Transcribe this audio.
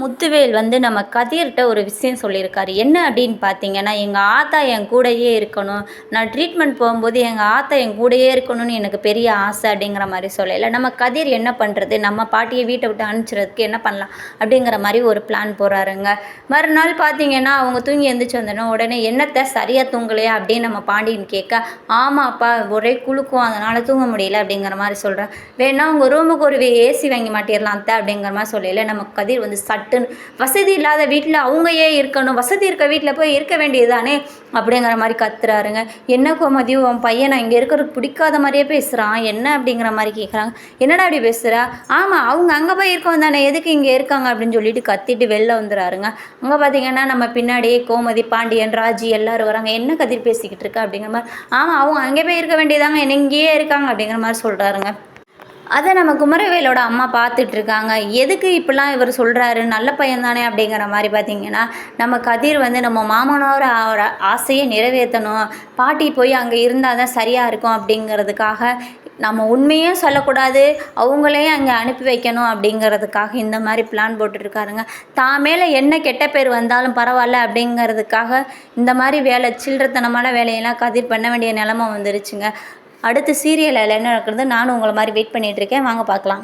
முத்துவேல் நம்ம கதிர்கிட்ட ஒரு விஷயம் சொல்லியிருக்காரு. என்ன அப்படின்னு பார்த்தீங்கன்னா, எங்கள் ஆத்தா என் கூடயே இருக்கணும். நான் ட்ரீட்மெண்ட் போகும்போது எங்கள் ஆத்தா என் கூடயே இருக்கணும்னு எனக்கு பெரிய ஆசை அப்படிங்கிற மாதிரி சொல்லல. நம்ம கதிர் என்ன பண்ணுறது, நம்ம பாட்டியை வீட்டை விட்டு அனுப்பிச்சிறதுக்கு என்ன பண்ணலாம் அப்படிங்கிற மாதிரி ஒரு பிளான் போடுறாருங்க. மறுநாள் பார்த்தீங்கன்னா, அவங்க தூங்கி எழுந்திரிச்சு வந்தோடனே உடனே என்னத்தை சரியாக தூங்கலையா அப்படின்னு நம்ம பாண்டியன் கேட்க, ஆமாப்பா ஒரே குலுக்கும் அதனால் தூங்க முடியல அப்படிங்கிற மாதிரி சொல்கிறேன். வேணா உங்கள் ரூமுக்கு ஒரு ஏசி வாங்கி மாட்டிடலாம் அத்தை அப்படிங்கிற மாதிரி சொல்லல. நம்ம கதிர் சட்டுன்னு வசதி இல்லாத வீட்டில் அவங்க ஏன் இருக்கணும், வசதி இருக்க வீட்டில் போய் இருக்க வேண்டியது தானே அப்படிங்கிற மாதிரி கத்துறாருங்க. என்ன கோமதி உன் பையன் நான் இங்கே இருக்கிறது பிடிக்காத மாதிரியே பேசுகிறான் என்ன அப்படிங்கிற மாதிரி கேட்குறாங்க. என்னடா அப்படி பேசுகிறா? ஆமாம் அவங்க அங்கே போய் இருக்கவும் தானே, எதுக்கு இங்கே இருக்காங்க அப்படின்னு சொல்லிட்டு கத்திட்டு வெளில வந்துடுறாருங்க. அங்கே பார்த்தீங்கன்னா நம்ம பின்னாடியே கோமதி, பாண்டியன், ராஜி எல்லாரும் வராங்க. என்ன கதிர் பேசிக்கிட்டு இருக்கா அப்படிங்கிற மாதிரி. ஆமாம் அவங்க அங்கே போய் இருக்க வேண்டியதாங்க, என்ன இங்கேயே இருக்காங்க அப்படிங்கிற மாதிரி சொல்கிறாருங்க. அதை நம்ம குமரவேலோட அம்மா பார்த்துட்ருக்காங்க. எதுக்கு இப்படிலாம் இவர் சொல்கிறாரு, நல்ல பையன் தானே அப்படிங்கிற மாதிரி பார்த்தீங்கன்னா, நம்ம கதிர் நம்ம மாமனோட ஆசையை நிறைவேற்றணும், பாட்டி போய் அங்கே இருந்தால் தான் சரியாக இருக்கும் அப்படிங்கிறதுக்காக நம்ம உண்மையும் சொல்லக்கூடாது, அவங்களையும் அங்கே அனுப்பி வைக்கணும் அப்படிங்கிறதுக்காக இந்த மாதிரி பிளான் போட்டுட்ருக்காருங்க. தான் மேலே என்ன கெட்ட பேர் வந்தாலும் பரவாயில்ல அப்படிங்கிறதுக்காக இந்த மாதிரி வேலை சில்லறத்தனமான வேலையெல்லாம் கதிர் பண்ண வேண்டிய நிலமை வந்துருச்சுங்க. அடுத்து சீரியலில் என்ன நடக்கிறது நானும் உங்களை மாதிரி வெயிட் பண்ணிகிட்ருக்கேன். வாங்க பார்க்கலாம்.